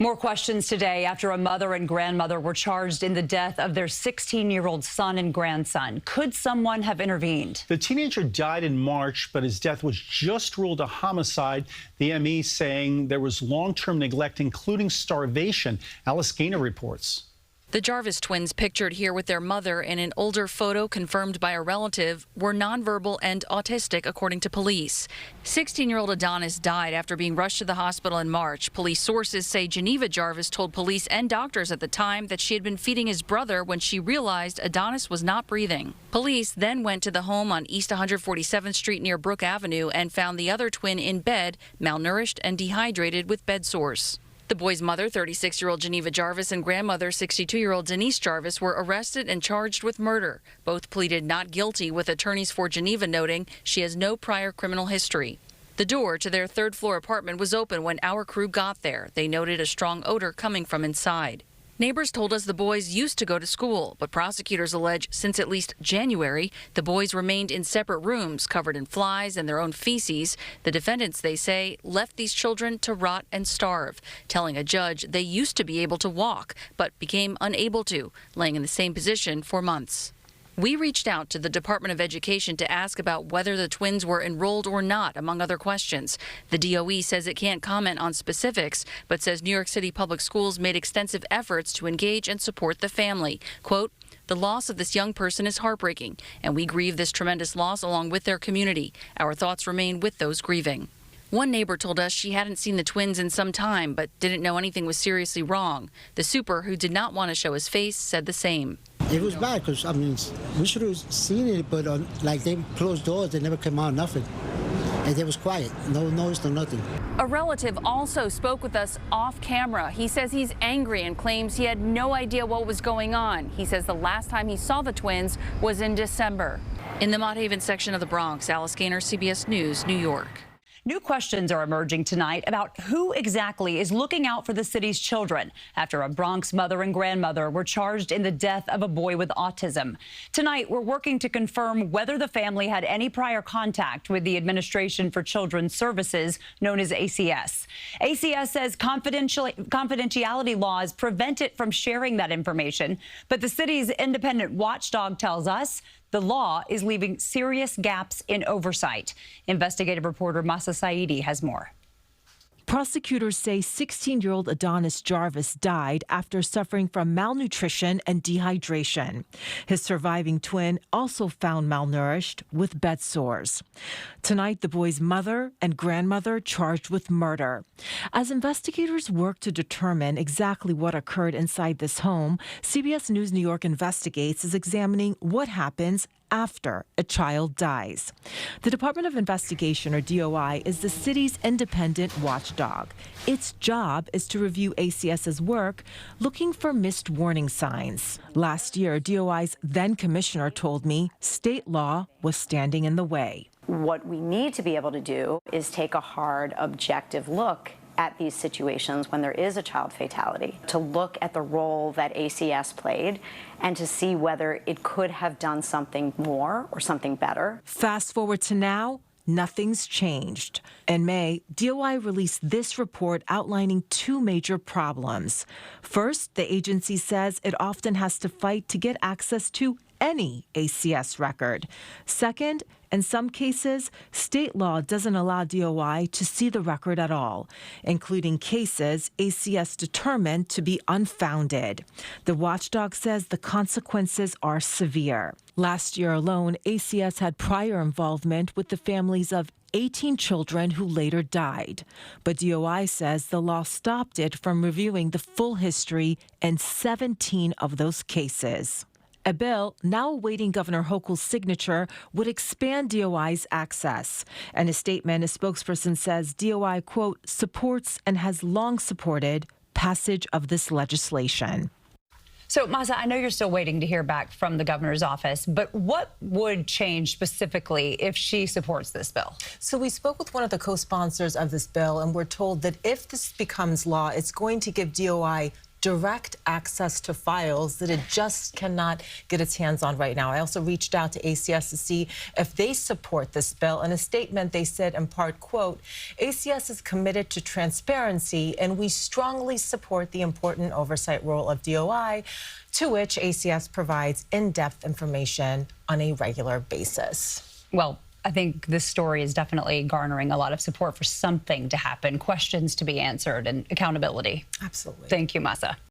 More questions today after a mother and grandmother were charged in the death of their 16-year-old son and grandson. Could someone have intervened? The teenager died in March, but his death was just ruled a homicide. The ME saying there was long-term neglect, including starvation. Alice Gaynor reports. The Jarvis twins, pictured here with their mother in an older photo confirmed by a relative, were nonverbal and autistic, according to police. 16-year-old Adonis died after being rushed to the hospital in March. Police sources say Geneva Jarvis told police and doctors at the time that she had been feeding his brother when she realized Adonis was not breathing. Police then went to the home on East 147th Street near Brook Avenue and found the other twin in bed, malnourished and dehydrated with bed sores. The boy's mother, 36-year-old Geneva Jarvis, and grandmother, 62-year-old Denise Jarvis, were arrested and charged with murder. Both pleaded not guilty, with attorneys for Geneva noting she has no prior criminal history. The door to their third-floor apartment was open when our crew got there. They noted a strong odor coming from inside. Neighbors told us the boys used to go to school, but prosecutors allege since at least January, the boys remained in separate rooms covered in flies and their own feces. The defendants, they say, left these children to rot and starve, telling a judge they used to be able to walk, but became unable to, laying in the same position for months. We reached out to the Department of Education to ask about whether the twins were enrolled or not, among other questions. The DOE says it can't comment on specifics, but says New York City Public Schools made extensive efforts to engage and support the family. Quote, "The loss of this young person is heartbreaking, and we grieve this tremendous loss along with their community. Our thoughts remain with those grieving." One neighbor told us she hadn't seen the twins in some time, but didn't know anything was seriously wrong. The super, who did not want to show his face, said the same. It was bad because, I mean, we should have seen it, but like they closed doors, they never came out, nothing. And it was quiet, no noise, no nothing. A relative also spoke with us off camera. He says he's angry and claims he had no idea what was going on. He says the last time he saw the twins was in December. In the Mott Haven section of the Bronx, Alice Gaynor, CBS News, New York. New questions are emerging tonight about who exactly is looking out for the city's children after a Bronx mother and grandmother were charged in the death of a boy with autism. Tonight, we're working to confirm whether the family had any prior contact with the Administration for Children's Services, known as ACS. ACS says confidentiality laws prevent it from sharing that information, but the city's independent watchdog tells us the law is leaving serious gaps in oversight. Investigative reporter Mahsa Saeidi has more. Prosecutors say 16-year-old Adonis Jarvis died after suffering from malnutrition and dehydration. His surviving twin also found malnourished with bed sores. Tonight, the boy's mother and grandmother charged with murder. As investigators work to determine exactly what occurred inside this home, CBS News New York Investigates is examining what happens after a child dies. The Department of Investigation, or DOI, is the city's independent watchdog. Its job is to review ACS's work, looking for missed warning signs. Last year, DOI's then commissioner told me state law was standing in the way. What we need to be able to do is take a hard, objective look at these situations when there is a child fatality, to look at the role that ACS played and to see whether it could have done something more or something better. Fast forward to now, nothing's changed. In May, DOI released this report outlining two major problems. First, the agency says it often has to fight to get access to any ACS record. Second, in some cases, state law doesn't allow DOI to see the record at all, including cases ACS determined to be unfounded. The watchdog says the consequences are severe. Last year alone, ACS had prior involvement with the families of 18 children who later died. But DOI says the law stopped it from reviewing the full history in 17 of those cases. A bill now awaiting Governor Hochul's signature would expand DOI's access. In a statement, a spokesperson says DOI, quote, supports and has long supported passage of this legislation. So, Mahsa, I know you're still waiting to hear back from the governor's office, but what would change specifically if she supports this bill? So we spoke with one of the co-sponsors of this bill, and we're told that if this becomes law, it's going to give DOI direct access to files that it just cannot get its hands on right now. I also reached out to ACS to see if they support this bill. In a statement, they said in part, quote, ACS is committed to transparency and we strongly support the important oversight role of DOI, to which ACS provides in-depth information on a regular basis. Well, I think this story is definitely garnering a lot of support for something to happen, questions to be answered, and accountability. Absolutely. Thank you, Mahsa.